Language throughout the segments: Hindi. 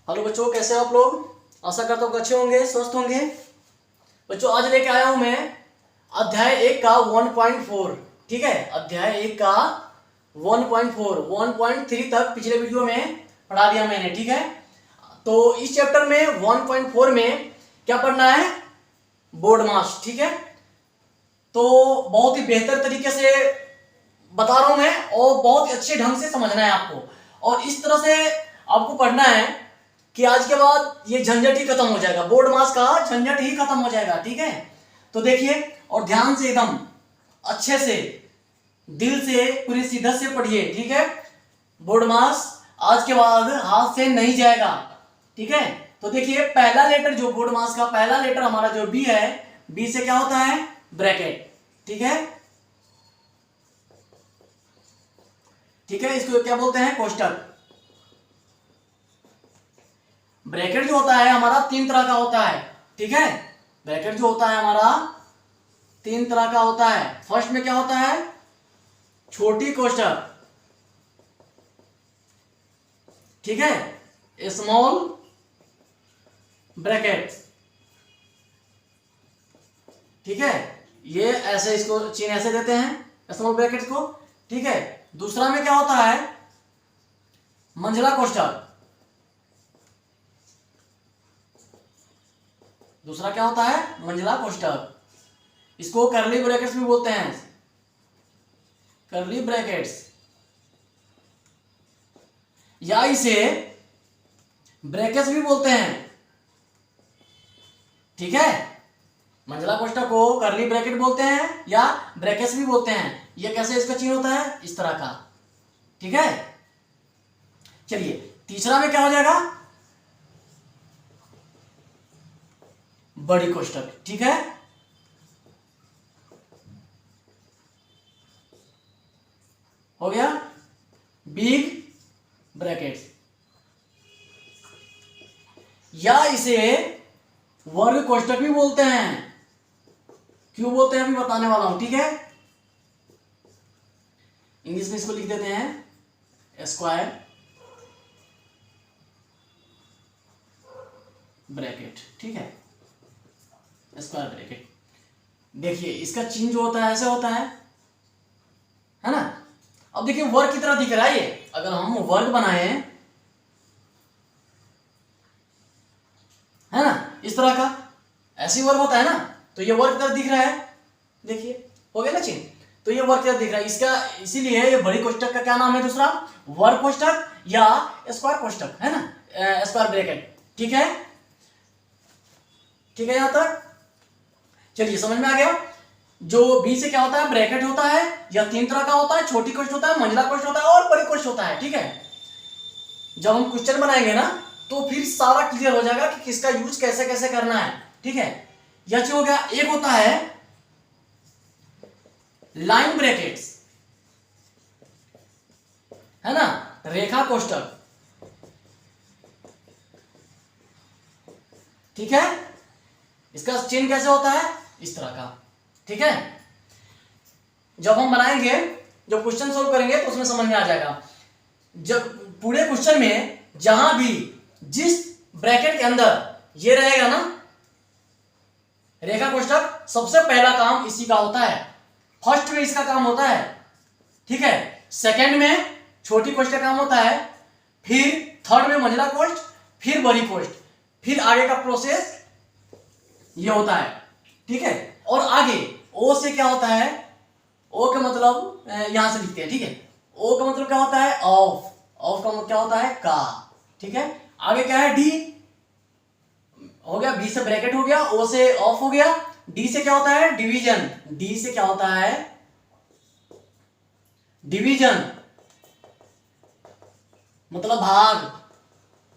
हेलो बच्चों, कैसे हो आप लोग। आशा करता हूँ कि अच्छे होंगे, स्वस्थ होंगे। बच्चों आज लेके आया हूँ मैं अध्याय 1 का 1.4। ठीक है, अध्याय 1 का 1.4 1.3 तक पिछले वीडियो में पढ़ा दिया मैंने। ठीक है, तो इस चैप्टर में 1.4 में क्या पढ़ना है, बोर्ड मास। ठीक है, तो बहुत ही बेहतर तरीके से बता रहा हूं मैं और बहुत ही अच्छे ढंग से समझना है आपको। और इस तरह से आपको पढ़ना है कि आज के बाद ये झंझट ही खत्म हो जाएगा, बोर्ड मास का झंझट ही खत्म हो जाएगा। ठीक है, तो देखिए और ध्यान से एकदम अच्छे से दिल से पूरी शिद्दत से पढ़िए। ठीक है, बोर्ड मास आज के बाद हाथ से नहीं जाएगा। ठीक है, तो देखिए पहला लेटर जो बोर्ड मास का पहला लेटर हमारा जो बी है, बी से क्या होता है, ब्रैकेट। ठीक है, ठीक है, इसको क्या बोलते हैं, कोष्टक। ब्रैकेट जो होता है हमारा 3 तरह का होता है। ठीक है, ब्रैकेट जो होता है हमारा 3 तरह का होता है। फर्स्ट में क्या होता है, छोटी कोष्टक। ठीक है, स्मॉल ब्रैकेट। ठीक है, ये ऐसे इसको चिन्ह ऐसे देते हैं स्मॉल ब्रैकेट को। ठीक है, दूसरा में क्या होता है, मंझला कोष्टक। दूसरा क्या होता है, मंझला कोष्टक। इसको करली ब्रैकेट्स भी बोलते हैं, करली ब्रैकेट्स, या इसे ब्रैकेट्स भी बोलते हैं। ठीक है, मंझला कोष्टक को करली ब्रैकेट बोलते हैं या ब्रैकेट्स भी बोलते हैं। ये कैसे इसका चिन्ह होता है, इस तरह का। ठीक है, चलिए तीसरा में क्या हो जाएगा, बड़ी कोष्टक। ठीक है, हो गया बिग ब्रैकेट्स, या इसे वर्ग कोष्टक भी बोलते हैं। क्यों बोलते हैं अभी बताने वाला हूं। ठीक है, इंग्लिश में इसको लिख देते हैं स्क्वायर ब्रैकेट। ठीक है, स्क्वायर ब्रैकेट। देखिए इसका चिन्ह जो होता है ऐसे होता है ना। अब देखिए वर्ग की तरह दिख रहा है ये। अगर हम वर्ग बनाए है ना, इस तरह का ऐसी वर्ग होता है ना, तो ये वर्ग की तरह दिख रहा है। देखिए हो गया ना चिन्ह, तो ये वर्ग की तरह दिख रहा है इसका। इसीलिए ये बड़ी कोष्टक का क्या नाम है, दूसरा वर्ग कोष्टक या स्क्वायर कोष्टक, है ना, स्क्वायर ब्रैकेट। ठीक है, ठीक है, यहां तक चलिए समझ में आ गया। जो बी से क्या होता है, ब्रैकेट होता है, या 3 तरह का होता है, छोटी कोष्ट होता है, मंझला कोष्ट होता है और बड़ी कोष्ट होता है। ठीक है, जब हम क्वेश्चन बनाएंगे ना तो फिर सारा क्लियर हो जाएगा कि किसका यूज कैसे कैसे करना है। ठीक है, यह हो गया। एक होता है लाइन ब्रैकेट्स, है ना, रेखा कोष्टक। ठीक है, इसका चिन्ह कैसे होता है, इस तरह का। ठीक है, जब हम बनाएंगे, जब क्वेश्चन सोल्व करेंगे तो उसमें समझ में आ जाएगा। जब पूरे क्वेश्चन में जहां भी जिस ब्रैकेट के अंदर ये रहेगा ना रेखा कोष्टक, सबसे पहला काम इसी का होता है। फर्स्ट में इसका काम होता है। ठीक है, सेकंड में छोटी कोष्ट का काम होता है, फिर थर्ड में मंझला कोष्ट, फिर बड़ी कोष्ट, फिर आगे का प्रोसेस ये होता है। ठीक है, और आगे ओ से क्या होता है, ओ का मतलब यहां से लिखते हैं। ठीक है, ओ का मतलब क्या होता है, ऑफ। ऑफ का मतलब क्या होता है, का। ठीक है, आगे क्या है, डी हो गया, बी से ब्रैकेट हो गया, ओ से ऑफ हो गया, डी से क्या होता है, डिवीजन। डी से क्या होता है, डिवीजन मतलब भाग,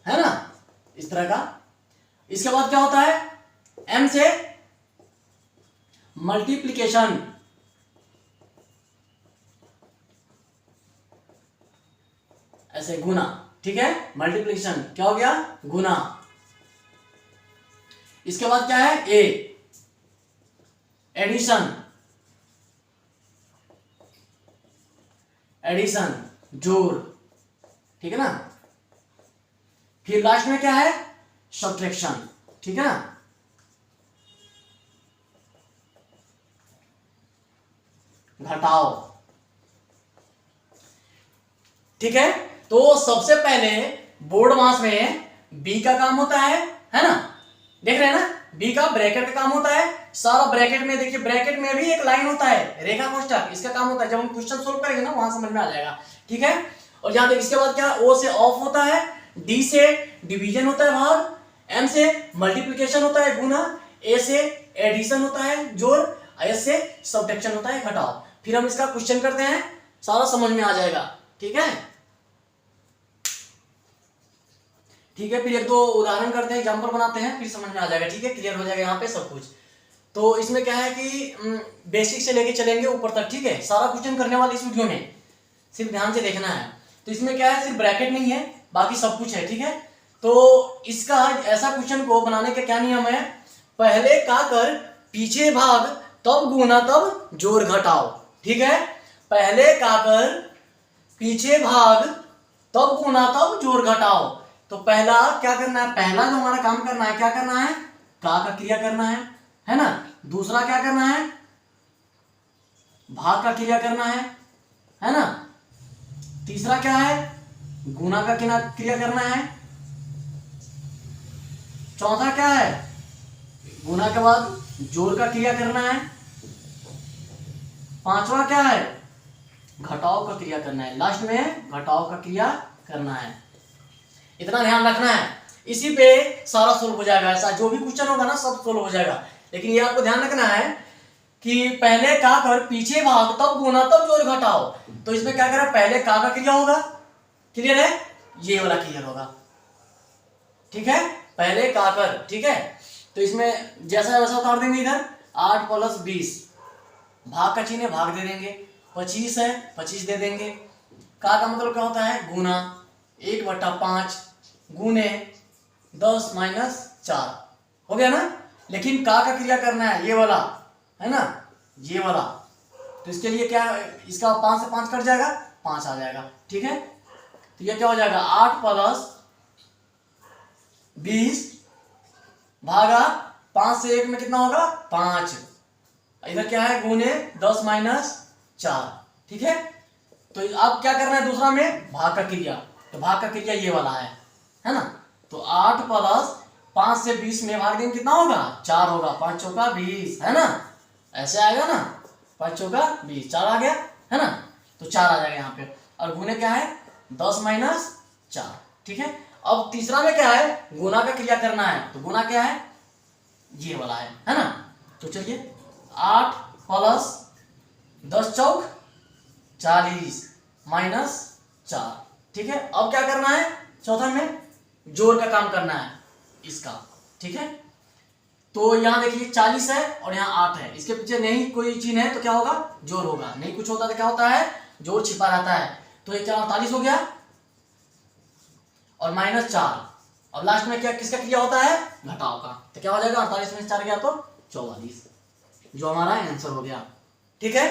है ना, इस तरह का। इसके बाद क्या होता है, एम से मल्टीप्लिकेशन, ऐसे गुना। ठीक है, मल्टीप्लिकेशन क्या हो गया, गुना। इसके बाद क्या है, ए एडिशन, एडिशन जोड़। ठीक है ना, फिर लास्ट में क्या है, सब्ट्रैक्शन, ठीक है ना। घटाओ, ठीक है। तो सबसे पहले बोर्ड मास में बी का काम होता है ना, देख रहे हैं ना, बी का ब्रैकेट का काम होता है, सारा ब्रैकेट में देखिए, ब्रैकेट में भी एक लाइन होता है, रेखा कोष्ठक, इसका काम होता है। जब हम क्वेश्चन सोल्व करेंगे ना वहां समझ में आ जाएगा, ठीक है। और यहां देखिए इसके बाद क्या, ओ से ऑफ होता है, डी से डिवीजन होता है भाग, एम से मल्टीप्लिकेशन होता है गुना, ए से एडिशन होता है जोड़, एस से सब्ट्रैक्शन होता है घटाओ। फिर हम इसका क्वेश्चन करते हैं, सारा समझ में आ जाएगा, ठीक है। ठीक है, फिर एक दो उदाहरण करते हैं, एग्जांपल बनाते हैं, फिर समझ में आ जाएगा, ठीक है, क्लियर हो जाएगा यहाँ पे सब कुछ। तो इसमें क्या है कि बेसिक से लेके चलेंगे ऊपर तक, ठीक है। सारा क्वेश्चन करने वाले इस वीडियो में, सिर्फ ध्यान से देखना है। तो इसमें क्या है, सिर्फ ब्रैकेट नहीं है, बाकी सब कुछ है, ठीक है। तो इसका ऐसा क्वेश्चन को बनाने का क्या नियम है, पहले का कर पीछे भाग तब गुना तब जोड़ घटाओ, ठीक है। पहले का कर पीछे भाग तब गुना तब जोड़ घटाओ। तो पहला क्या करना है, पहला जो हमारा काम करना है, क्या करना है, का क्रिया करना है ना। दूसरा क्या करना है, भाग का क्रिया करना है ना। तीसरा क्या है, गुना का क्रिया करना है। चौथा क्या है, गुना के बाद जोड़ का क्रिया करना है। पांचवा क्या है, घटाओ का क्रिया करना है। लास्ट में घटाओ का क्रिया करना है। इतना ध्यान रखना है, इसी पे सारा सोल्व हो जाएगा। ऐसा जो भी क्वेश्चन होगा ना सब सोल्व हो जाएगा। लेकिन ये आपको ध्यान रखना है कि पहले का कर पीछे भाग तब गुना तब जोड़ घटाओ। तो इसमें क्या करें, पहले का क्रिया होगा, क्लियर है, ये वाला क्लियर होगा, ठीक है। पहले का कर, ठीक है। तो इसमें जैसा वैसा उतार देंगे, इधर 8 + 20, भाग का चिन्ह है, भाग दे देंगे। 25 है, 25 दे देंगे। का मतलब क्या होता है, गुना, 1/5 गुने 10 - 4 हो गया ना। लेकिन का क्रिया करना है, ये वाला है ना, ये वाला। तो इसके लिए क्या, इसका 5 से 5 कट जाएगा, 5 आ जाएगा, ठीक है। तो ये क्या हो जाएगा, 8 + 20 भागा 5 से 1 में कितना होगा, 5। इधर क्या है, गुने 10 - 4, ठीक है। तो अब क्या करना है, दूसरा में भाग का क्रिया। तो भाग का क्रिया ये वाला है ना। तो 8 + 5 से 20 में भाग देंगे, कितना होगा, 4 होगा। 5 चौका 20, है ना, ऐसे आएगा ना, 5 चौका 20, 4 आ गया, है ना। तो 4 आ जाएगा यहाँ पे। और गुने क्या है, 10 - 4, ठीक है। अब तीसरा में क्या है, गुना का क्रिया करना है। तो गुना क्या है, ये वाला है ना। तो चलिए 8 + 10 चौक 40 - 4, ठीक है। अब क्या करना है, चौथा में जोड़ का काम करना है इसका, ठीक है। तो यहाँ देखिए 40 है और यहाँ 8 है, इसके पीछे नहीं कोई चीज है तो क्या होगा, जोड़ होगा। नहीं कुछ होता तो क्या होता है, जोड़ छिपा रहता है। तो ये क्या 48 हो गया और -4। और लास्ट में क्या, किसका क्रिया होता है, घटाओ का। तो क्या हो जाएगा, 48 में 4 गया तो 44, जो हमारा आंसर हो गया, ठीक है।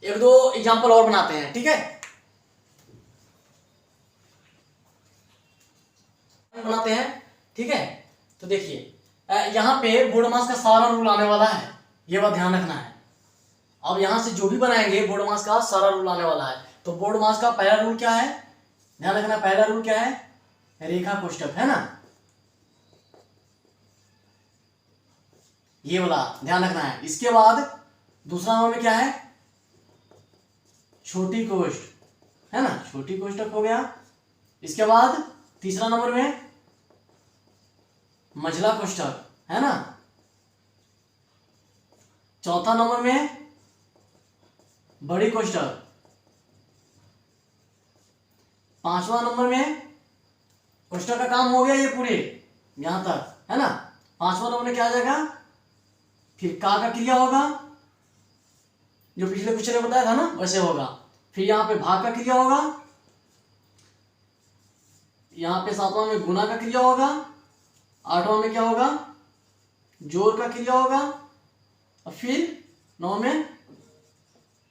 एक दो एग्जांपल और बनाते हैं, ठीक है, बनाते हैं, ठीक है। तो देखिए यहाँ पे बोर्ड मास का सारा रूल आने वाला है, ये बात ध्यान रखना है। अब यहां से जो भी बनाएंगे बोर्ड मास का सारा रूल आने वाला है। तो बोर्ड मास का पहला रूल क्या है, ध्यान रखना, पहला रूल क्या है, रेखा कोष्ठक, है ना, ये वाला ध्यान रखना है। इसके बाद दूसरा नंबर में क्या है, छोटी कोष्ठ, है ना, छोटी कोष्ठक हो गया। इसके बाद तीसरा नंबर में मझला कोष्ठक, है ना। चौथा नंबर में बड़ी कोष्ठक। पांचवा नंबर में कोष्ठक का काम हो गया ये पूरे यहां तक, है ना। पांचवा नंबर में क्या आ जाएगा, फिर का क्रिया होगा, जो पिछले क्वेश्चन में बताया था ना वैसे होगा। फिर यहाँ पे भाग का क्रिया होगा, यहाँ पे सातवां में गुना का क्रिया होगा, आठवां में क्या होगा, जोड़ का क्रिया होगा, और फिर 9 में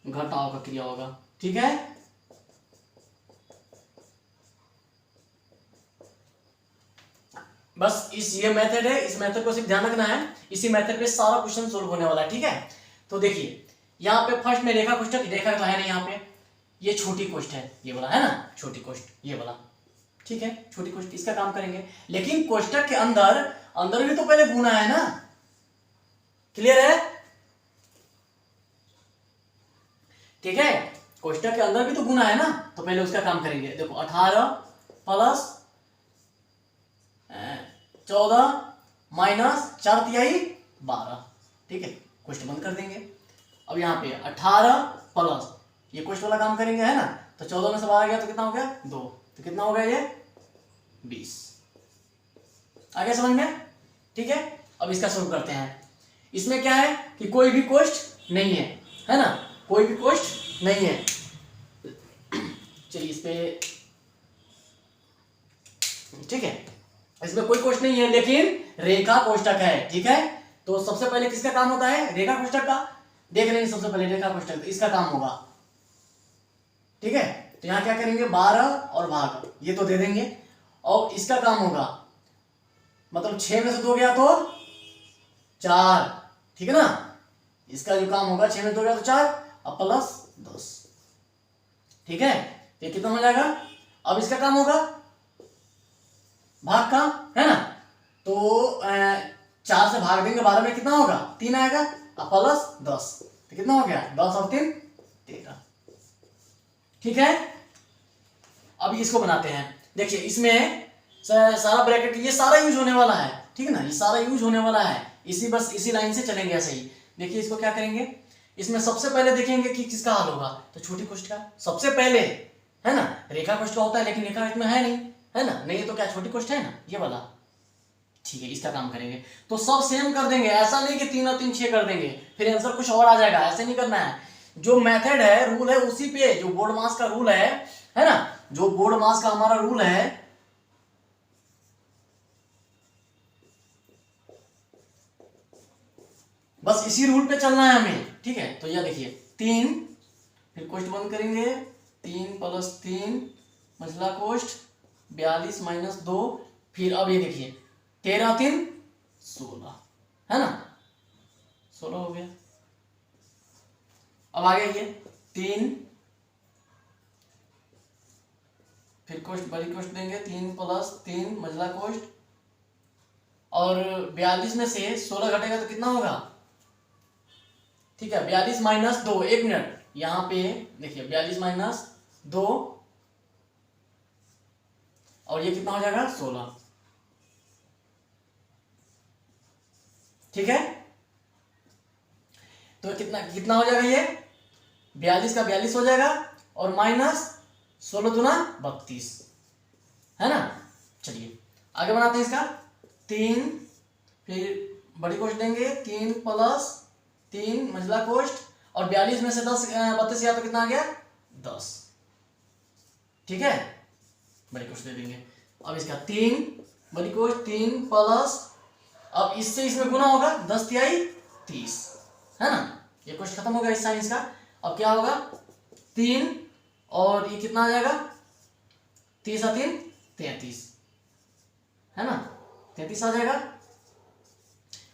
घटाव का क्रिया होगा, ठीक है। बस ये मेथड है, इस मेथड को सिर्फ ध्यान रखना है, इसी मेथड पे सारा क्वेश्चन सोल्व होने वाला है, ठीक है। तो देखिए यहाँ पे फर्स्ट में रेखा कोष्ठक, रेखा तो है नहीं यहाँ पे, ये छोटी कोष्ठ है, ये वाला है ना, छोटी कोष्ठ ये वाला, ठीक है, छोटी कोष्ठ, इसका काम करेंगे। लेकिन कोष्ठक के अंदर अंदर भी तो पहले गुना है ना, क्लियर है, ठीक है, कोष्ठक के अंदर भी तो गुना है ना, तो पहले उसका काम करेंगे। देखो 18 प्लस 14 माइनस 4 × 12, ठीक है, कोष्ठ बंद कर देंगे। अब यहाँ पे 18 प्लस ये कोष्ठ वाला काम करेंगे, है ना, तो 14 में से 12 गया तो कितना हो गया 2, तो कितना हो गया ये 20, आ गया समझ में, ठीक है। अब इसका शुरू करते हैं। इसमें क्या है कि कोई भी कोष्ठ नहीं है ना, कोई भी कोष्ठ नहीं है। चलिए इस पे, ठीक है, इसमें कोई कोष्ठ नहीं है लेकिन रेखा कोष्ठक है, ठीक है। तो सबसे पहले किसका काम होता है, रेखा कोष्ठक का, देख लेंगे सबसे पहले रेखा कोष्ठक, इसका काम होगा, ठीक है। तो यहां क्या करेंगे 12 और भाग, ये तो दे देंगे, और इसका काम होगा मतलब 6 में से 2 गया तो 4, ठीक है ना, इसका जो काम होगा 6 में 2 गया तो 4 और प्लस 10, ठीक है, तो ये कितना हो जाएगा। अब इसका काम होगा भाग का, है ना, तो 4 से भाग देंगे 12 में कितना होगा 3 आएगा और प्लस 10, तो कितना हो गया 10 और 3 13, ठीक है। अब इसको बनाते हैं, देखिए इसमें सारा ब्रैकेट ये सारा यूज होने वाला है, ठीक है ना, ये सारा यूज होने वाला है, बस इसी लाइन से चलेंगे ऐसे ही। देखिए इसको क्या करेंगे, इसमें सबसे पहले देखेंगे कि किसका हल होगा, तो छोटी कोष्ठ का सबसे पहले, है ना, रेखा कोष्ठ का होता है लेकिन रेखा इसमें है नहीं, है ना, नहीं तो क्या छोटी कोष्ठ है ना ये वाला, ठीक है, इसका काम करेंगे। तो सब सेम कर देंगे, ऐसा नहीं कि 3 और 3 6 कर देंगे फिर आंसर कुछ और आ जाएगा, ऐसे नहीं करना है। जो मेथड है, रूल है, उसी पे, जो बोर्ड मास का रूल है ना, जो बोर्ड मास का हमारा रूल है, बस इसी रूल पे चलना है हमें, ठीक है। तो यह देखिए 3, फिर कोष्ठ बंद करेंगे, 3 + 3 मझला कोष्ठ 42 - 2, फिर अब ये देखिए 13 3 16, है ना, 16 हो गया। अब आगे ये 3, फिर कोष्ठ बड़ी कोष्ठ देंगे 3 + 3 मझला कोष्ठ, और 42 में से 16 घटेगा तो कितना होगा, ठीक है, 42 - 2, 1 मिनट, यहां पे देखिए 42 - 2 और ये कितना हो जाएगा 16, ठीक है। तो कितना कितना हो जाएगा ये 42 का 42 हो जाएगा और माइनस 16 दूना 32, है ना। चलिए आगे बनाते हैं इसका, 3, फिर बड़ी कोष्ठ देंगे 3 + 3 मझला कोष्ठ, और 42 में से 10 32 गया तो कितना आ गया 10, ठीक है, बड़ी कोष्ठ दे देंगे। अब इसका 3 बड़ी कोष्ठ 3 प्लस, अब इससे इसमें गुना होगा 10 तिहाई 30, है ना, ये कोष्ठ खत्म हो गया इस साइंस का। अब क्या होगा 3 और ये कितना आ जाएगा 30 और 3 33, है ना, 33 आ जाएगा,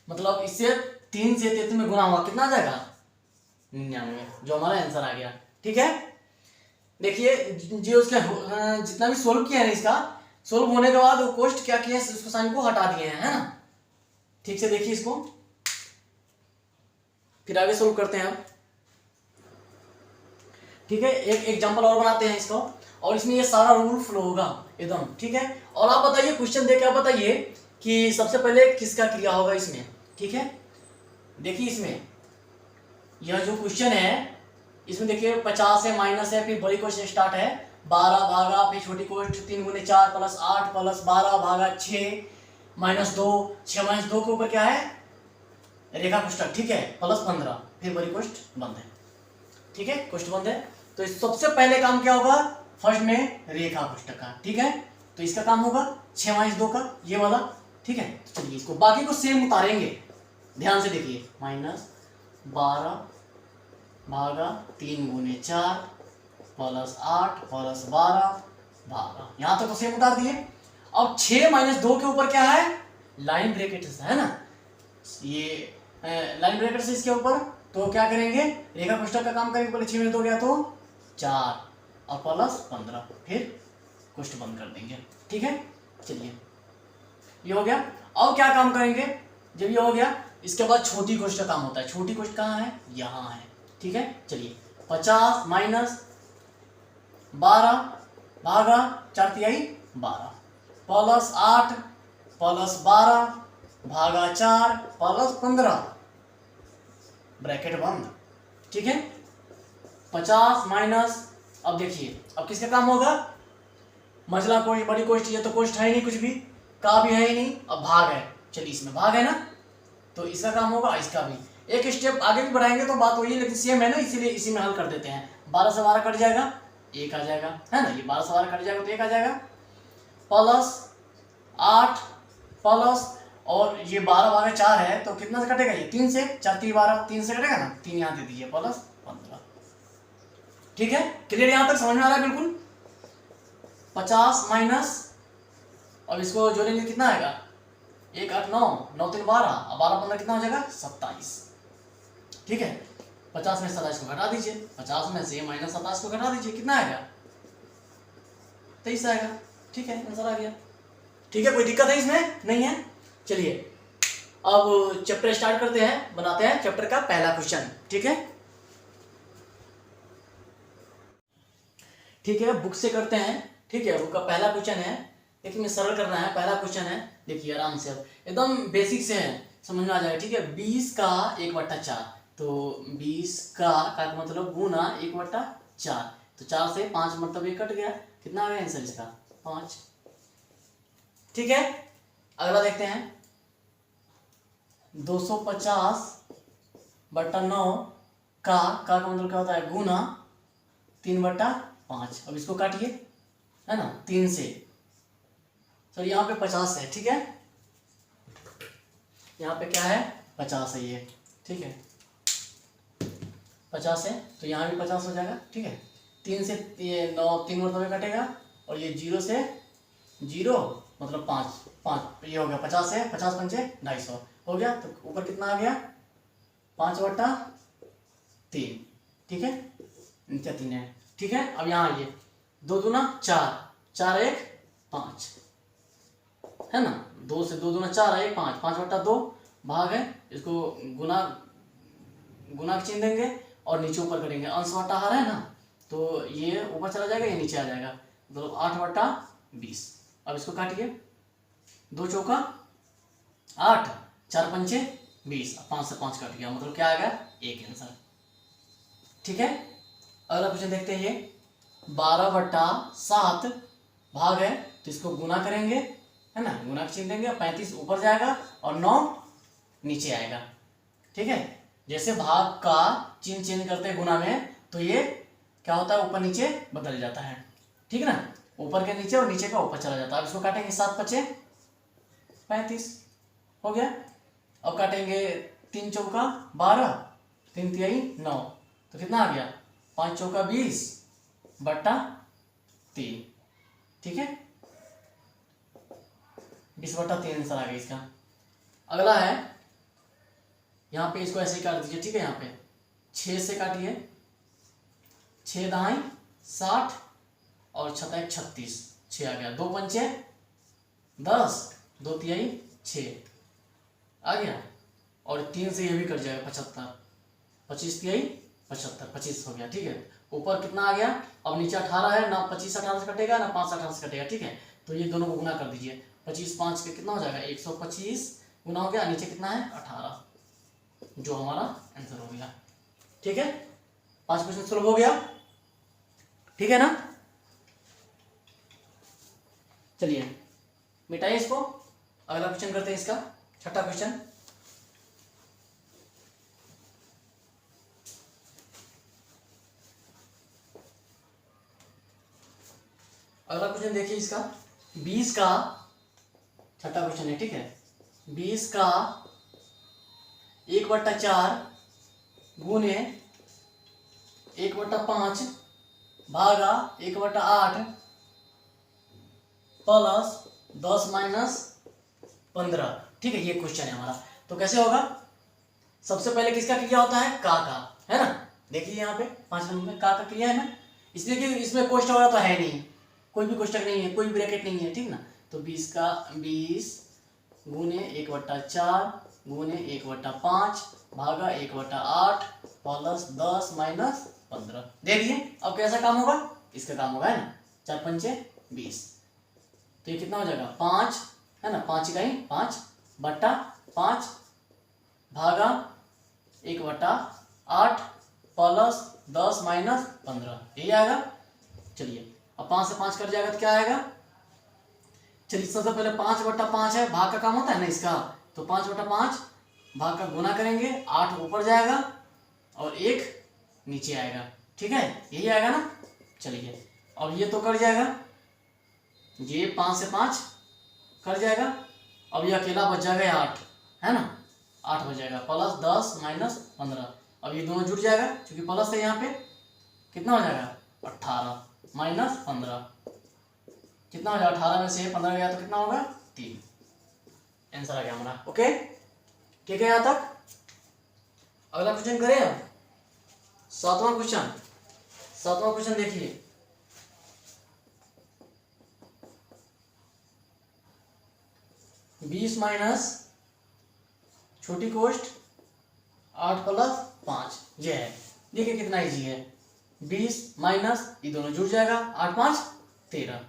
मतलब इससे 3 से 33 में गुना हुआ कितना आ जाएगा 99, जो हमारा आंसर आ गया, ठीक है। देखिए जो उसका जितना भी सोल्व किया है इसका, सोल्व होने के बाद वो कोष्ठ क्या किया है, उसको साइन को हटा दिए हैं, है ना, ठीक से देखिए इसको, फिर आगे सोल्व करते हैं हम, ठीक है। एक एग्जांपल और बनाते हैं इसको, और इसमें ये सारा रूल फ्लो होगा एकदम, ठीक है। और आप बताइए, क्वेश्चन देके आप बताइए कि सबसे पहले किसका क्रिया होगा इसमें, ठीक है। देखिए इसमें यह जो क्वेश्चन है, इसमें देखिए 50 है, माइनस है, फिर बड़ी कोष्ठ स्टार्ट है 12 भागा, फिर छोटी कोष्ठ 3 × 4 + 8 + 12 भागा 6 - 2, 6 - 2 के ऊपर क्या है रेखा कोष्ठक, ठीक है, + 15, फिर बड़ी कोष्ठ बंद है, ठीक है, कोष्ठ बंद है। तो सबसे पहले काम क्या होगा फर्स्ट में रेखा कोष्ठक का, ठीक है। तो इसका काम होगा 6 - 2 का ये वाला, ठीक है। तो चलिए इसको बाकी को सेम उतारेंगे, ध्यान से देखिए, -12 भागा 3 × 4 + 8 + 12 भागा, यहां तक तो सेम उतार दिए। अब 6 माइनस 2 के ऊपर क्या है, लाइन ब्रैकेट है ना, ये लाइन ब्रैकेट से इसके ऊपर, तो क्या करेंगे, रेखा कोष्ठक का काम करेंगे। पहले 6 में 2 गया तो 4 और प्लस 15, फिर कोष्ठ बंद कर देंगे। ठीक है, चलिए ये हो गया। अब क्या काम करेंगे, जब ये हो गया इसके बाद छोटी कोष्ठ का काम होता है। छोटी कोष्ठ कहाँ है, यहाँ है। ठीक है, चलिए 50 माइनस 12 भागा 4×3 12 प्लस 8 प्लस 12 भागा 4 प्लस 15 ब्रैकेट बंद। ठीक है, 50 माइनस, अब देखिए अब किसका काम होगा, मझला कोष्ठ, बड़ी कोष्ठ, ये तो कोष्ठ है ही नहीं, कुछ भी का भी है ही नहीं, अब भाग है। चलिए इसमें भाग है ना, तो इसका काम होगा, इसका भी। एक स्टेप आगे भी बढ़ाएंगे तो बात वही है, लेकिन सेम है ना, इसीलिए इसी में हल कर देते हैं। 12 से 12 कट जाएगा, 1 आ जाएगा, है ना, ये 12 से 12 कट जाएगा तो 1 आ जाएगा, प्लस 8 प्लस, और ये 12 भागा 4 है तो कितना से कटेगा, ये 3 से, 4×3 = 12, 3 से कटेगा ना, 3 यहाँ दे दीजिए, प्लस 15। ठीक है, क्लियर, यहां तक समझ में आ रहा है बिल्कुल। 50 माइनस, अब इसको जोड़ेंगे कितना आएगा, 1 8 9 9 3 12 और 12 15 कितना हो जाएगा, 27। ठीक है, 50 में 27 को घटा दीजिए, 50 में से माइनस 27 को घटा दीजिए, कितना आएगा, 23 आएगा। ठीक है, आंसर आ गया। ठीक है, कोई दिक्कत है इसमें, नहीं है। चलिए अब चैप्टर स्टार्ट करते हैं, बनाते हैं चैप्टर का पहला क्वेश्चन। ठीक है, ठीक है, बुक से करते हैं। ठीक है, बुक का पहला क्वेश्चन है, लेकिन सरल करना है। पहला क्वेश्चन है, देखिए आराम से, अब एकदम बेसिक से है, समझ में आ जाएगा। ठीक है, 20 का 1/4, तो 20 का मतलब गुना 1/4, तो 4 से 5 मतलब 1 कट गया, कितना आ गया आंसर इसका, 5। ठीक है, अगला देखते हैं, 250/9 का मतलब क्या होता है, गुना 3/5। अब इसको काटिए, है ना, 3 से, तो यहाँ पे 50 है। ठीक है, यहाँ पे क्या है, 50 है ये। ठीक है, 50 है तो यहाँ भी 50 हो जाएगा। ठीक है, 3 से ये 9, 3 मतलब कटेगा, और ये 0 से 0 मतलब 5 5, ये हो गया 50 है, 50 पंचे 250 हो गया, तो ऊपर कितना आ गया, 5/3। ठीक है, नीचे 3 है। ठीक है, अब यहाँ आइए, 2 दूना 4, 4 1 5, है ना, 2 से 2 दूना 4 1 5, 5/2 भाग है, इसको गुना गुना के चिन्ह देंगे और नीचे ऊपर करेंगे, अंश बटा हर है ना, तो ये ऊपर चला जाएगा, ये नीचे आ जाएगा, मतलब 8/20। अब इसको काटिए, 2 चौका 8, 4 पंचे 20, 5 से 5 कट गया, मतलब क्या आएगा, 1 आंसर। ठीक है, अगला क्वेश्चन देखते हैं, ये 12/7 भाग है, तो इसको गुना करेंगे, है ना, गुना के चिन्ह देंगे, 35 ऊपर जाएगा और 9 नीचे आएगा। ठीक है, जैसे भाग का चिन्ह चेंज करते हैं गुना में, तो ये क्या होता है, ऊपर नीचे बदल जाता है। ठीक है ना, ऊपर के नीचे और नीचे का ऊपर चला जाता है। अब इसको काटेंगे, 7 5 35 हो गया। अब काटेंगे, 3 चौका 12, 3 तिहाई 9, तो कितना आ गया, 5 चौका 20/3। ठीक है, 20/3 आंसर आ गया इसका। अगला है, यहाँ पे इसको ऐसे ही काट दीजिए। ठीक है, यहाँ पे 6 से काटिए, 6 दाएं 60 और 6 36, 6 आ गया, 2 पंचे 10, 2 तिहाई 6 आ गया, और 3 से ये भी कट जाएगा, 75, 25 तिहाई 75, 25 हो गया। ठीक है, ऊपर कितना आ गया, अब नीचे 18 है ना, 25 18 से कटेगा ना, 5 18 से कटेगा। ठीक है, तो ये दोनों को गुना कर दीजिए, 25 5 के कितना हो जाएगा, 125 गुना हो गया, नीचे कितना है 18, जो हमारा आंसर हो गया। ठीक है, 5 क्वेश्चन सॉल्व हो गया। ठीक है ना, चलिए मिटाइए इसको, अगला क्वेश्चन करते हैं, इसका छठा क्वेश्चन। अगला क्वेश्चन देखिए, इसका 20 का छठा क्वेश्चन है। ठीक है, 20 का 1/4 गुने 1/5 भागा 1/8 प्लस 10 माइनस 15। ठीक है, ये क्वेश्चन है हमारा। तो कैसे होगा, सबसे पहले किसका क्रिया होता है, का, है ना। देखिए यहाँ पे 5 नंबर में का क्रिया है ना, इसलिए कि इसमें कोष्टक वगैरह तो है नहीं, कोई भी कोष्टक नहीं है, कोई ब्रैकेट नहीं है, ठीक ना। तो 20 गुने 1/4 गुने 1/5 भागा 1/8 प्लस 10 माइनस 15। देखिए अब कैसा काम होगा, इसका काम होगा, है ना। 4 पंचे 20, तो ये कितना हो जाएगा 5, है ना। 5 इकाई 5/5 भागा 1/8 प्लस 10 माइनस 15, यही आएगा। चलिए अब 5 से 5 कट जाएगा तो क्या आएगा, चलिए सबसे पहले 5/5 है, भाग का काम होता है ना इसका, तो 5/5 भाग का गुना करेंगे, 8 ऊपर जाएगा और 1 नीचे आएगा, ठीक है, यही आएगा ना। चलिए अब ये तो कट जाएगा, ये 5 से 5 कट जाएगा, अब ये अकेला बच जाएगा 8, है ना। 8 बच जाएगा प्लस 10 माइनस 15, अब ये दोनों जुड़ जाएगा क्योंकि प्लस है यहाँ पे, कितना हो जाएगा 18 माइनस 15, कितना हो जाएगा 18 में से 15 गया तो कितना होगा 3, आंसर आ गया हमारा। ओके, ठीक है यहाँ तक। अगला क्वेश्चन करें अब, 7वां क्वेश्चन देखिए, बीस माइनस छोटी कोष्ट 8 प्लस 5, ये है। देखिए कितना इजी है, 20 माइनस ये दोनों जुड़ जाएगा, 8 5 13।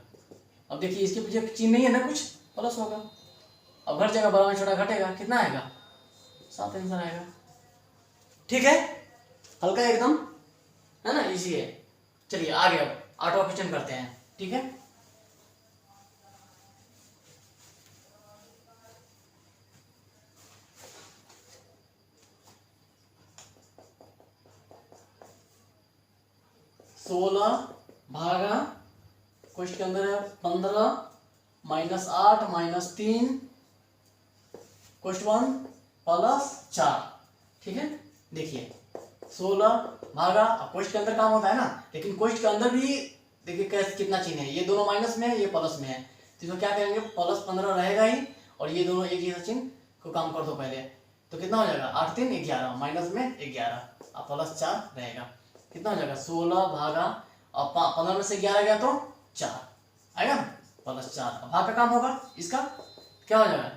अब देखिए इसके पीछे चिन्ह नहीं है ना, कुछ प्लस होगा, अब घट जाएगा, बड़ा में छोटा घटेगा, कितना आएगा 7 आंसर आएगा। ठीक है, हल्का एकदम, है ना, इजी है। चलिए आगे अब 8वां क्वेश्चन करते हैं, ठीक है। सोलह भागा क्वेश्चन के अंदर है 15 माइनस 8 माइनस 3 क्वेश्चन 1 प्लस 4, ठीक है। देखिए 16 भागा, क्वेश्चन के अंदर काम होता है ना, लेकिन क्वेश्चन के अंदर भी देखिए कैसे कितना चिन्ह है, ये दोनों माइनस में है, ये प्लस में है, तो इसको क्या करेंगे, प्लस 15 रहेगा ही, और ये दोनों एक जैसा चिन्ह को काम कर दो पहले, तो कितना हो जाएगा 8 3 11, माइनस में 11 और प्लस 4 रहेगा, कितना हो जाएगा 16 भागा, और 15 में से 11 गया तो 4 आएगा ना, प्लस 4। भाग का काम होगा इसका, क्या हो जाएगा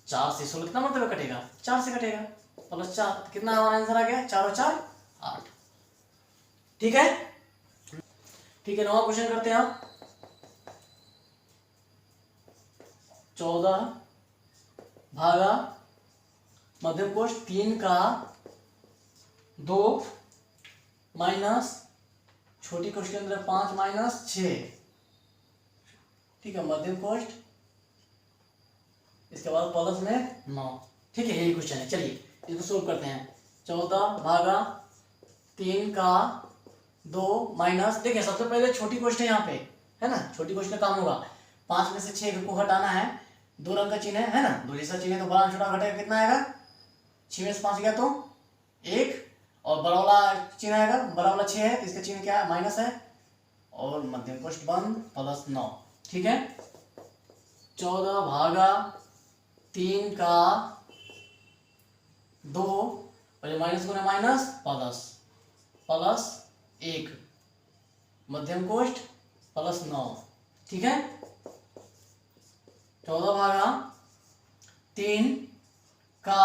4 से 16 कितना मतलब कटेगा, 4 से कटेगा, प्लस 4, तो कितना हमारा आंसर आ गया 4 और 4 8। ठीक है, ठीक है। 9वां क्वेश्चन करते हैं आप, 14 भागा मध्यम कोष्ठ 3 का 2 माइनस छोटी कोष्ठ के अंदर 5 माइनस 6, ठीक है, मध्यम कोष्ठ, इसके बाद प्लस में 9, ठीक है, यही क्वेश्चन है। चलिए इसको सोल्व करते हैं। 14 भागा 3 का 2 माइनस, देखिए सबसे पहले छोटी कोष्ठ है यहाँ पे, है ना, छोटी कोष्ठ का काम होगा, 5 में से 6 को हटाना है, 2 रंग का चिन्ह है ना, 2 जैसा चिन्ह है, तो बड़ा छोटा घटेगा, कितना आएगा 6 में से 5 गया तो 1, और बड़ा वाला चिन्ह आएगा, बड़ा वाला 6 है तो इसका चिन्ह क्या है, माइनस है, और मध्यम कोष्ठ बंद प्लस 9, ठीक है। 14 भागा 3 का 2, पहले माइनस गुना माइनस प्लस 1, मध्यम कोष्ठ प्लस 9, ठीक है। 14 भागा 3 का,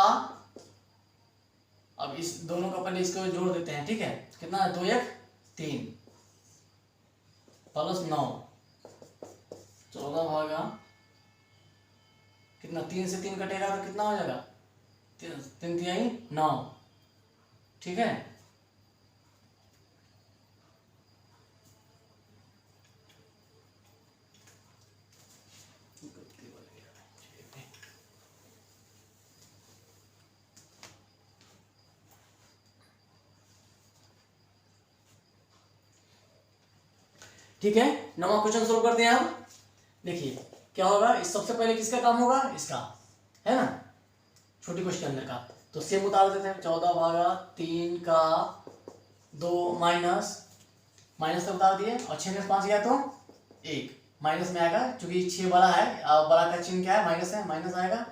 अब इस दोनों का पहले इसको जोड़ देते हैं, ठीक है, कितना है 2 1 3 प्लस 9, 14 भागा कितना, 3 से 3 कटेगा तो कितना हो जाएगा 3 तिहाई 9, ठीक है। ठीक है, 9वां क्वेश्चन सोल्व करते हैं अब। देखिए क्या होगा, इस सबसे पहले किसका काम होगा, इसका, है ना, छोटी क्वेश्चन के अंदर का, तो सेम उतार देते हैं। 14 भागा 3 का 2 माइनस तक उतार दिए, और 6 में से 5 गया तो 1, माइनस में आएगा क्योंकि 6 बड़ा है, बड़ा का चिन्ह क्या है, माइनस है, माइनस आएगा।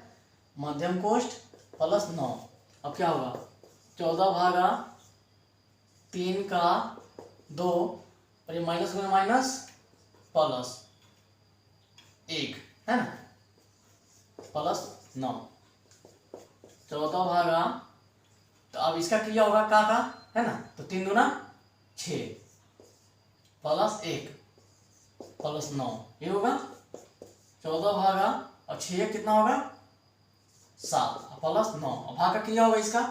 मध्यम कोष्ठ प्लस 9, अब क्या होगा 14/3 का 2 और ये माइनस में माइनस प्लस 1 है ना, प्लस 9 14 तो अब इसका क्रिया होगा का है ना, तो 3 दूना 6 प्लस 1 प्लस 9 ये होगा 14 और 6 कितना होगा 7 प्लस 9। अब भाग का क्रिया होगा इसका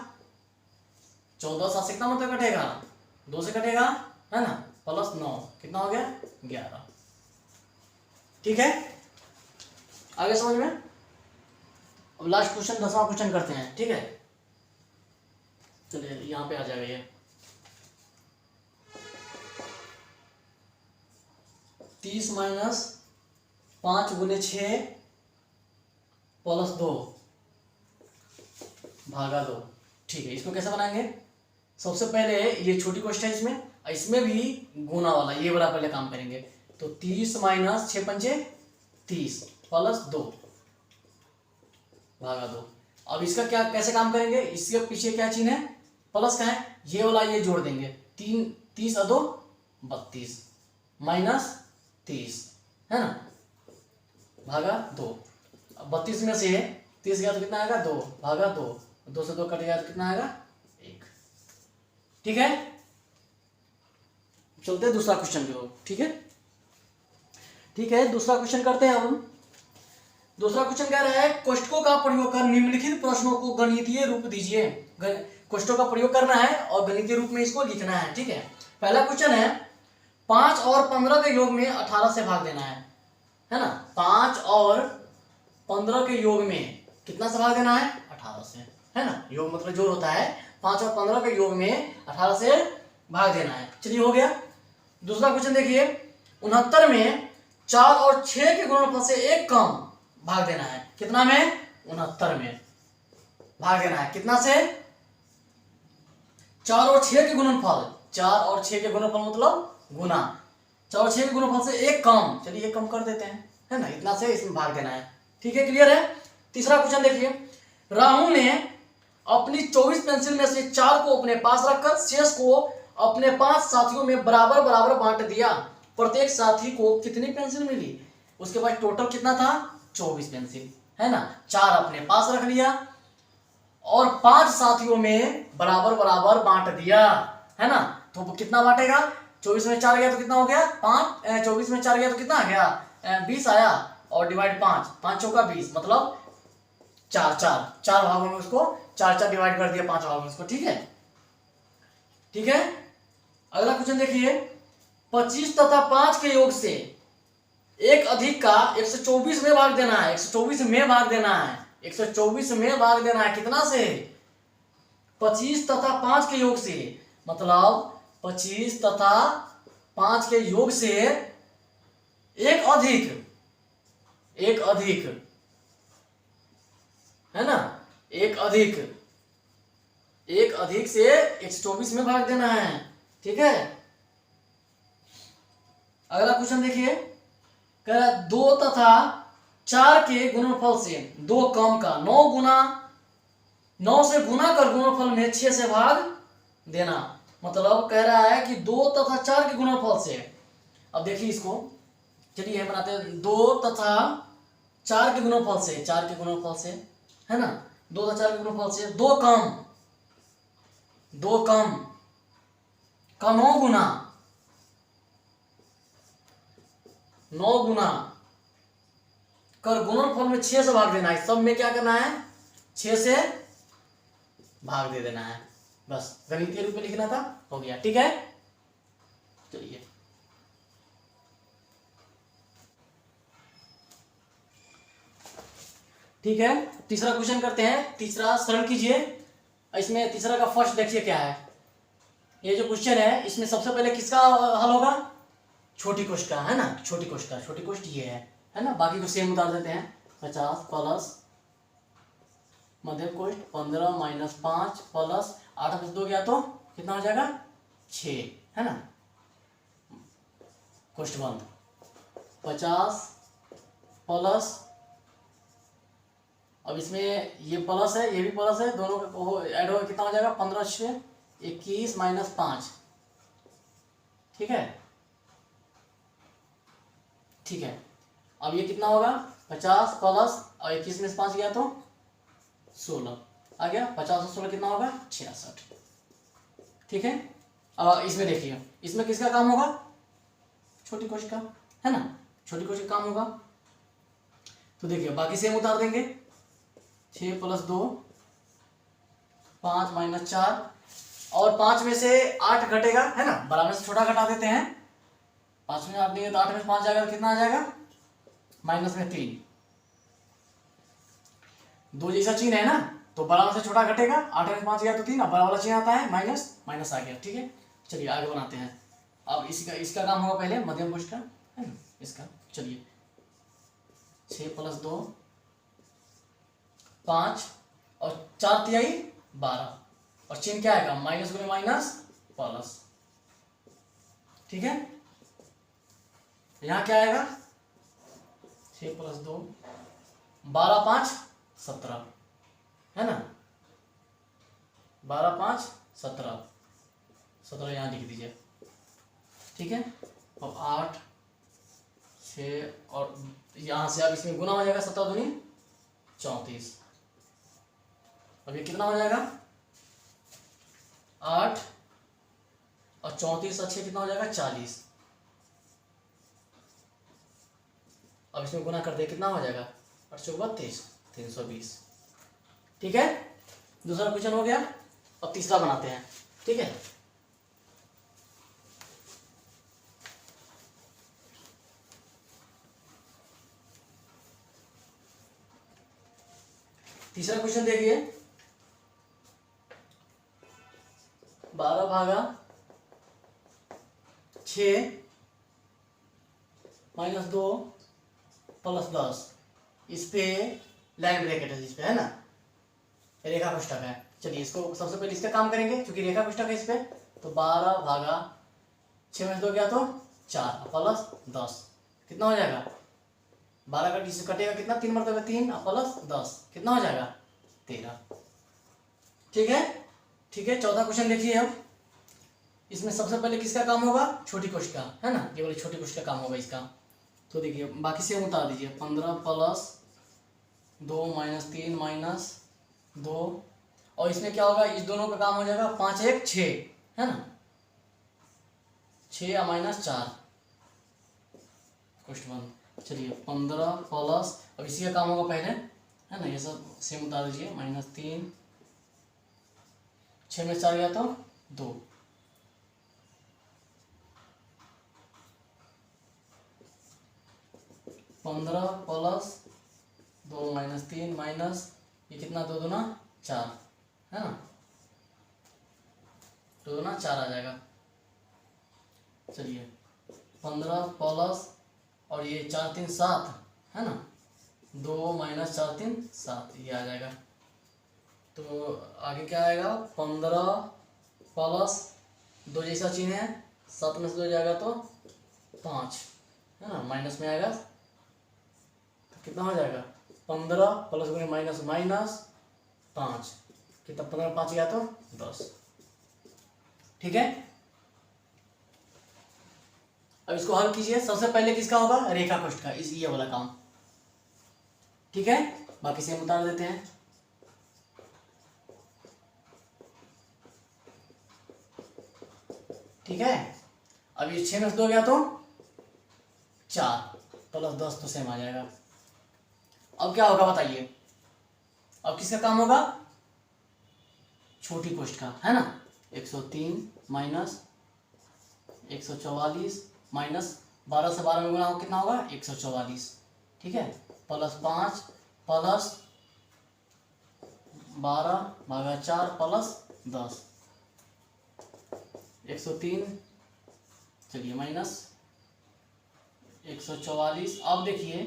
14 7 से कितना मतलब कटेगा 2 से कटेगा है ना, प्लस 9 कितना हो गया 11। ठीक है, आगे समझ में। अब लास्ट क्वेश्चन 10वां क्वेश्चन करते हैं। ठीक है, चलिए यहाँ पे आ जाएगा ये 30 माइनस 5 गुने 6 प्लस 2 भागा 2। ठीक है, इसको कैसे बनाएंगे, सबसे पहले ये छोटी क्वेश्चन है, इसमें भी गुना वाला ये वाला पहले काम करेंगे। तो 30 माइनस 6 पंचे 30 प्लस 2 भागा 2। अब इसका क्या कैसे काम करेंगे, इसके पीछे क्या चिन्ह है, प्लस का है, ये वाला ये जोड़ देंगे 30 और 2 32 माइनस 30 है ना, भागा 2। अब 32 में से 30 गया तो कितना आएगा 2 भागा 2, 2 से 2 कट गया तो कितना आएगा 1। ठीक है, चलते हैं दूसरा क्वेश्चन की ओर। ठीक है, ठीक है, दूसरा क्वेश्चन करते हैं हम। दूसरा क्वेश्चन कह रहा है कोष्ठकों का प्रयोग कर निम्नलिखित प्रश्नों को गणितीय रूप दीजिए। कोष्ठकों का प्रयोग करना है और गणितीय रूप में इसको लिखना है। ठीक है, पहला क्वेश्चन है 5 और 15 के योग में 18 से भाग देना है ना। 5 और 15 के योग में कितना से भाग देना है 18 से, है ना, योग मतलब जोड़ होता है। 5 और 15 के योग में 18 से भाग देना है। चलिए हो गया। दूसरा क्वेश्चन देखिए 69 में 4 और 6 के गुणनफल से एक कम भाग देना है। कितना में 69 में भाग देना है, कितना से 4 और 6 के गुणनफल, 4 और 6 के गुणनफल मतलब गुना, 4 और 6 के गुणनफल से एक कम, चलिए एक कम कर देते हैं, है ना, इतना से इसमें भाग देना है। ठीक है, क्लियर है। तीसरा क्वेश्चन देखिए राहुल ने अपनी 24 पेंसिल में से 4 को अपने पास रखकर शेष को अपने 5 साथियों में बराबर बराबर बांट दिया। प्रत्येक साथी को कितनी पेंसिल मिली, उसके बाद टोटल कितना था 24 पेंसिल, है ना। 4 अपने पास रख लिया और 5 साथियों में बराबर बराबर बांट दिया, है ना। तो कितना बांटेगा, 24 में 4 गया तो कितना हो गया 5, 24 में 4 गया तो कितना आ गया 20 आया, और डिवाइड 5, 5 चौका 20 मतलब 4 भागों में उसको 4 डिवाइड कर दिया 5 भागों में उसको। ठीक है, ठीक है। अगला क्वेश्चन देखिए 25 तथा 5 के योग से एक अधिक का 124 में भाग देना है, 124 में भाग देना है, 124 में भाग देना है, कितना से 25 तथा 5 के योग से, मतलब 25 तथा 5 के योग से एक अधिक है ना, एक अधिक से 124 में भाग देना है। ठीक है, अगला क्वेश्चन देखिए कह रहा है 2 तथा 4 के गुणनफल से 2 कम का 9 से गुना कर गुणनफल में 6 से भाग देना। मतलब कह रहा है कि 2 तथा 4 के गुणनफल से, अब देखिए इसको, चलिए बनाते हैं 2 तथा 4 के गुणनफल से, 4 के गुणनफल से, है ना, 2 तथा 4 के गुणनफल से 2 कम का 9 गुना कर गुणनफल में 6 से भाग देना है। सब में क्या करना है 6 से भाग दे देना है, बस गणितीय रूप में लिखना था, हो गया। ठीक है, चलिए ठीक है, तीसरा क्वेश्चन करते हैं। तीसरा सरल कीजिए। इसमें तीसरा का फर्स्ट देखिए क्या है। ये जो क्वेश्चन है इसमें सबसे पहले किसका हल होगा, छोटी कोष्ठ का, है ना, छोटी कोष्ठ ये है ना। बाकी को सेम उतार देते हैं। 50 प्लस मध्यम कोष्ठ 15 माइनस 5 प्लस 8 प्लस 2 गया तो कितना हो जाएगा 6, है ना, कोष्ठ बंद। 50 प्लस, अब इसमें ये प्लस है ये भी प्लस है, दोनों का ऐड होगा कितना हो जाएगा 15 6 21 माइनस 5, ठीक है ठीक है। अब ये कितना होगा 50 प्लस और 21 में से 5 गया तो 16 आ गया, 50 और 16 कितना होगा 66, ठीक है। अब इसमें देखिए इसमें किसका काम होगा, छोटी कोशिका है ना, छोटी कोशिका काम होगा। तो देखिए बाकी सेम उतार देंगे, 6 प्लस 2 5 माइनस 4, और 5 में से 8 घटेगा है ना, बराबर से छोटा घटा देते हैं, 5 में 8 देंगे तो 8 में 5 जाएगा तो कितना आ जाएगा माइनस में 3, 2 जैसा चिन्ह है ना तो बराबर से छोटा घटेगा, 8 में 5 गया तो 3, अब बड़ा वाला चिन्ह आता है माइनस, माइनस आ गया, ठीक है। चलिए आगे बनाते हैं। अब इसका काम होगा पहले मध्यम पुरुष का है ना, इसका चलिए 6 प्लस 2 5 और 4 तिहाई 12, और चिन्ह क्या आएगा माइनस गुने माइनस प्लस, ठीक है। यहाँ क्या आएगा 6 प्लस 2 12 5 17 है ना, 12 5 17, 17 यहाँ लिख दीजिए, ठीक है। अब 8 6 और यहाँ से अब इसमें गुना हो जाएगा, 17 दूनी 34, अब ये कितना हो जाएगा 8 और 34 और 6 कितना हो जाएगा 40, अब इसमें गुना कर दे कितना हो जाएगा 8 चौक 32 320, ठीक है। दूसरा क्वेश्चन हो गया, अब तीसरा बनाते हैं, ठीक है। तीसरा क्वेश्चन देखिए, 12 भागा 6 माइनस 2 प्लस 10, इस पे लाइन ब्रैकेट है, इस पे है ना रेखा पुस्तक है। चलिए इसको सबसे पहले इसका काम करेंगे क्योंकि रेखा पुस्तक है इस पे, तो 12 भागा 6 में 2 गया तो 4 प्लस 10 कितना हो जाएगा, 12 का इससे कटेगा कितना 3 मरतबे 3 प्लस 10 कितना हो जाएगा 13, ठीक है ठीक है। चौथा क्वेश्चन देखिए, अब इसमें सबसे पहले किसका काम होगा छोटी कोशिका है ना, ये वाली छोटी कोशिका काम होगा इसका। तो देखिए बाकी से उतार दीजिए, 15 प्लस 2 माइनस 3 माइनस 2, और इसमें क्या होगा इस दोनों का काम हो जाएगा 5 1 6 है ना, 6 या माइनस 4 क्वेश्चन बंद। चलिए 15 प्लस, अब इसी का काम होगा पहले है ना, ये सब सेम उतार दीजिए, माइनस 3 6 में 4 गया तो 2, 15 प्लस 2 माइनस 3 माइनस ये कितना 2 दूना 4 है ना, 2 दूना 4 आ जाएगा। चलिए 15 प्लस और ये 4 3 7 है ना, 2 माइनस 4 3 7 ये आ जाएगा। तो आगे क्या आएगा 15 प्लस 2 जैसा चिन्ह है, 7 में से 2 जाएगा तो 5 है ना, माइनस में आएगा तो कितना हो जाएगा 15 प्लस गुने माइनस माइनस 5 कितना 15 में 5 गया तो 10, ठीक है। अब इसको हल कीजिए, सबसे पहले किसका होगा रेखा कोष्ठ का, इस ये वाला काम, ठीक है। बाकी से हम उतार देते हैं, ठीक है। अब ये 6 में से 2 गया तो 4 प्लस 10 तो सेम आ जाएगा। अब क्या होगा बताइए, अब किसका काम होगा छोटी कोष्ठ का है ना, 103 माइनस 144 माइनस 12 से 12 में गुना कितना होगा 144, ठीक है, प्लस 5 प्लस 12 भागा 4 प्लस 10 103, चलिए माइनस 144। अब देखिए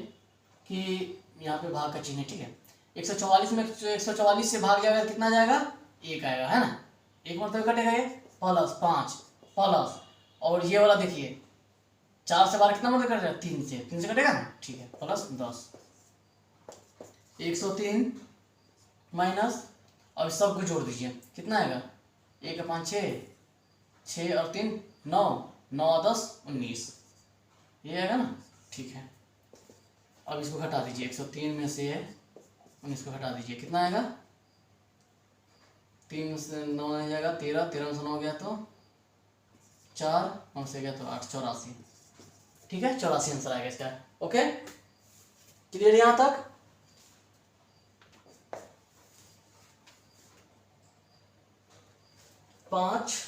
कि यहाँ पे भाग का चिन्ह है, ठीक है। 144 में 144 से भाग जाएगा कितना जाएगा 1 आएगा है ना, 1 मतलब कटेगा ये प्लस 5 प्लस, और ये वाला देखिए 4 से 12 कितना मदद कटेगा, 3 से कटेगा ना, ठीक है, प्लस 10, 103 माइनस, अब सबको जोड़ दीजिए, कितना आएगा, 1 5 6, 6 और 3 9, 9 10 19, ये आएगा ना, ठीक है। अब इसको घटा दीजिए, 103 में से 19 को घटा दीजिए, कितना आएगा, 3 से 9 नहीं जाएगा, 13, 13 में से 9 गया तो 4, 9 से गया तो 8, 84, ठीक है, 84 आंसर आएगा इसका। ओके, क्लियर यहाँ तक। पाँच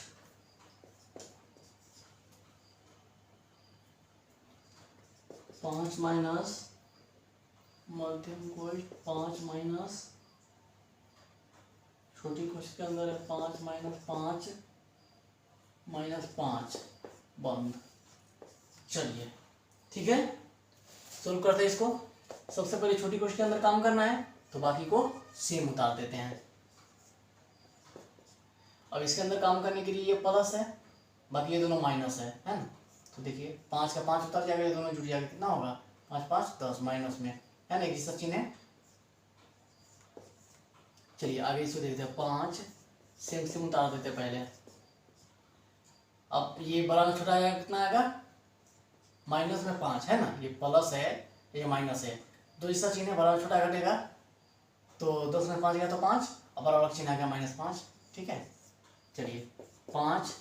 माइनस मध्यम कोष्ठ 5 माइनस छोटी कोष्ठ के अंदर है 5 माइनस 5 माइनस 5 बंद। चलिए ठीक है, सोल्व करते हैं इसको। सबसे पहले छोटी कोष्ठ के अंदर काम करना है, तो बाकी को सेम उतार देते हैं। अब इसके अंदर काम करने के लिए ये प्लस है, बाकी ये दोनों माइनस है ना। तो देखिए 5 का 5 उतर जाएगा, ये दोनों जुड़ जाएगा, कितना होगा 5 5 10 माइनस में, है ना, एक जैसा चिन्ह है। चलिए आगे इसको देखते हैं, 5 सेम उतार देते हैं पहले। अब ये बड़ा में छोटा आएगा, कितना आएगा माइनस में 5, है ना, ये प्लस है ये माइनस है, दो जैसा चिन्ह है, बड़ा में छोटा घटेगा, तो 10 में 5 गया तो 5, अब बड़ा वाला चिन्ह आ गया -5, ठीक है। चलिए 5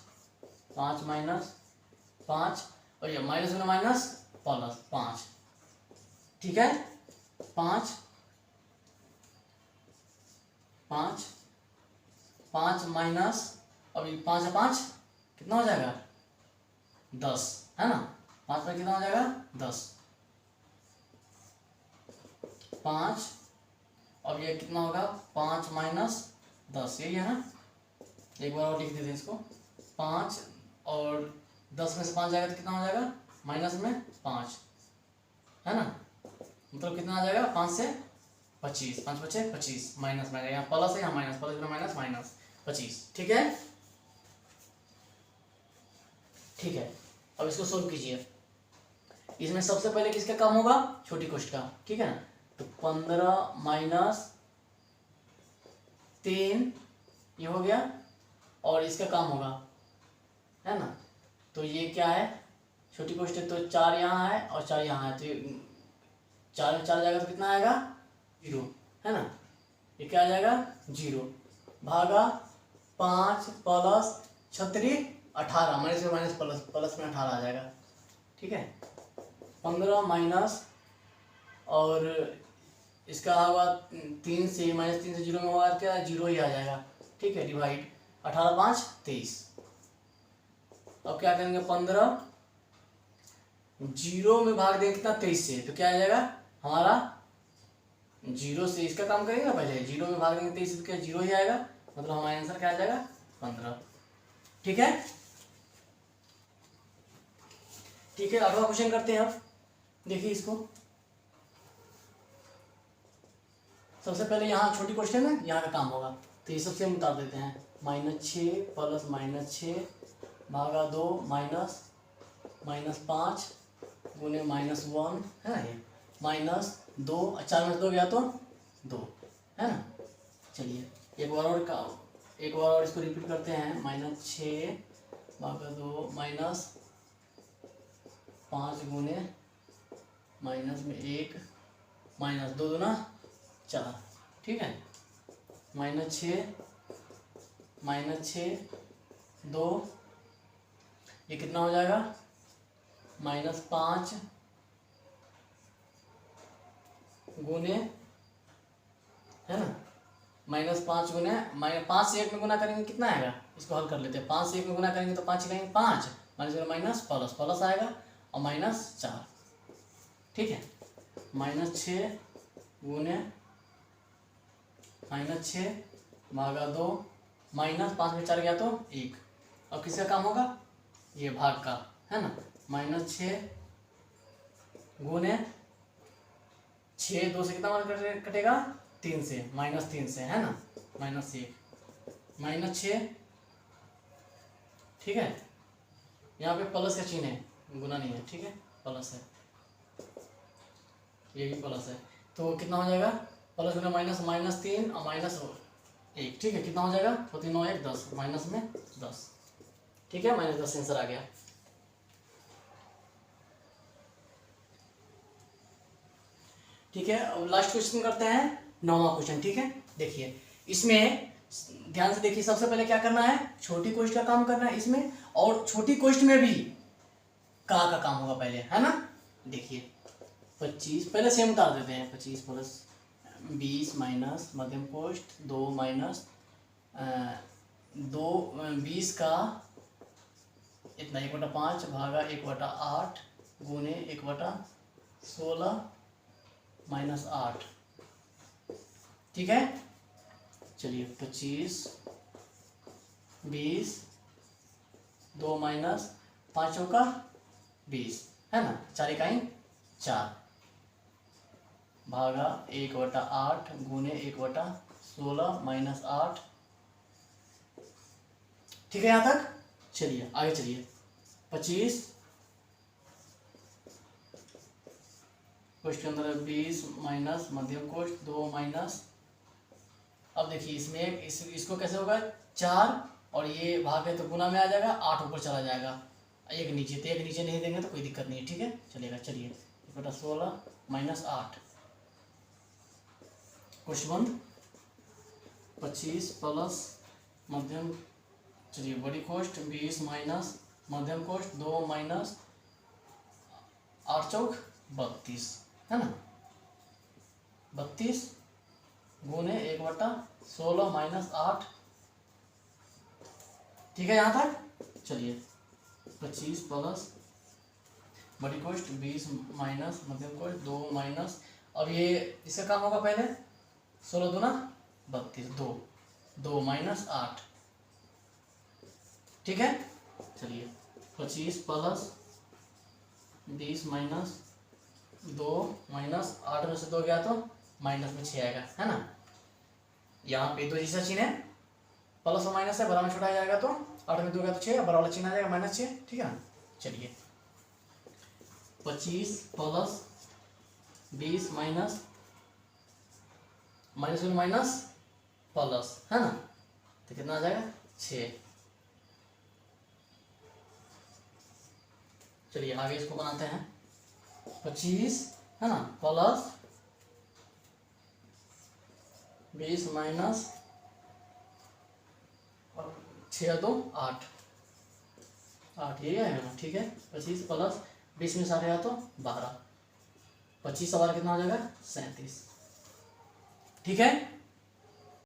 5 माइनस 5 और ये माइनस में माइनस प्लस 5, ठीक है। 5 5 5 माइनस, अभी 5 है 5 कितना हो जाएगा 10, है ना, 5 में कितना हो जाएगा 10, 5, अब ये कितना होगा 5 माइनस 10, यही है ना, एक बार और लिख देते हैं इसको। 5 और 10 में से 5 जाएगा तो कितना हो जाएगा माइनस में 5, है ना, मतलब कितना आ जाएगा 5 से 25, 5 बचे 25, माइनस में यहाँ प्लस है, यहाँ माइनस, प्लस में माइनस, माइनस 25, ठीक है। ठीक है, अब इसको सोल्व कीजिए। इसमें सबसे पहले किसका काम होगा, छोटी कोष्ठ का, ठीक है ना। तो 15 माइनस 3 ये हो गया, और इसका काम होगा, है ना। तो ये क्या है, छोटी कोष्ठ है, तो 4 यहाँ है और 4 यहाँ है, तो 4 में 4 जाएगा तो कितना आएगा 0, है ना, ये क्या आ जाएगा 0 भागा 5 प्लस 36 18, माइनस में माइनस प्लस, प्लस में 18 आ जाएगा, ठीक है। 15 माइनस और इसका होगा 3 से, -3 से 0 में होगा क्या 0 ही आ जाएगा, ठीक है, डिवाइड 18 5 23। अब क्या करेंगे 15 0 में भाग देंगे कितना 23 से, तो क्या आ जाएगा हमारा 0 से, इसका काम करेंगे ना पहले, 0 में भाग देंगे 23 से, तो क्या 0 ही आएगा, मतलब हमारा आंसर क्या आ जाएगा 15, ठीक है। ठीक है, अगला क्वेश्चन करते हैं। अब देखिए इसको, सबसे पहले यहाँ छोटी क्वेश्चन है, यहाँ का काम होगा, तो ये सबसे हम उतार देते हैं। -6 प्लस -6 भागा 2 माइनस -5 गुने -1, है ना, ये -2, 4 में से 2 गया तो 2, है ना। चलिए एक बार और इसको रिपीट करते हैं। -6 भागा 2 -5 गुने माइनस में 1 -2 दूना 4, ठीक है। -6 2, ये कितना हो जाएगा -5 गुने, है ना, -5 गुने, -5 से 1 में गुना करेंगे कितना आएगा, इसको हल कर लेते हैं। 5 से 1 में गुना करेंगे तो 5 करेंगे 5, माइनस प्लस प्लस आएगा और -4, ठीक है। -6 गुने -6 भागा 2 -5 में 4 गया तो 1। अब किसका काम होगा, ये भाग का, है ना। -6 गुने 6, 2 से कितना मान कटेगा 3 से, -3 से, है ना, -1 -6, ठीक है। यहाँ पे प्लस का चिन्ह है, गुना नहीं है, ठीक है, प्लस है, ये भी प्लस है, तो कितना हो जाएगा, प्लस गुना माइनस, -3 और -1, ठीक है, कितना हो जाएगा, 4 9 1 10, माइनस में 10, ठीक है, -10 आंसर आ गया। ठीक है, अब लास्ट क्वेश्चन करते हैं, 9वां क्वेश्चन, ठीक है। देखिए इसमें ध्यान से देखिए, सबसे पहले क्या करना है, छोटी कोष्ठ का काम करना है इसमें, और छोटी कोष्ठ में भी का काम होगा पहले, है ना। देखिए 25 पहले सेम उतार देते हैं, 25 प्लस 20 माइनस मध्यम कोष्ठ 2 माइनस 20 का इतना 1/5 भागा 1/8 गुने 1/16 -8, ठीक है। चलिए 25 20 2 माइनस 5 का 20, है ना, 4 इकाई 4 भागा 1/8 गुने 1/16 -8, ठीक है यहाँ तक। चलिए आगे चलिए, 25 कोष्ठ के अंदर 20 माइनस मध्यम कोष्ठ 2 माइनस, अब देखिए इसमें इसको कैसे होगा, 4 और ये भाग है तो गुना में आ जाएगा, 8 ऊपर चला जाएगा, एक नीचे, तो एक नीचे नहीं देंगे तो कोई दिक्कत नहीं है, ठीक है, चलेगा। चलिए 1/16 -8, कोष्ठ बंद, 25 प्लस मध्यम, चलिए बड़ी कोष्ठ 20 माइनस मध्यम कोष्ठ 2 माइनस 8 चौक 32, है ना, 32 गुने 1/16 -8, ठीक है यहाँ तक। चलिए 25 प्लस बड़ी कोष्ठ 20 माइनस मध्यम कोष्ठ 2 माइनस, अब ये इसका काम होगा पहले, 16 दूना 32, 2 माइनस 8, ठीक है। चलिए 25 प्लस 20 माइनस 2 माइनस 8 में से 2 गया तो माइनस में 6 आएगा, है ना। यहाँ पे 2 जैसा चिन्ह है, प्लस और माइनस है, बड़ा में छोटा आ जाएगा तो 8 में 2 गया तो 6, बड़ा वाला चिन्ह आ जाएगा -6, ठीक है ना। चलिए 25 प्लस 20 माइनस में माइनस प्लस, है ना, तो कितना आ जाएगा 6। चलिए आगे इसको बनाते हैं, 25 है ना प्लस 20 माइनस 6 2 8 ये आएगा, ठीक है। 25 प्लस 20 में 60 आया तो 12, 25 सवाल कितना हो जाएगा 37, ठीक है।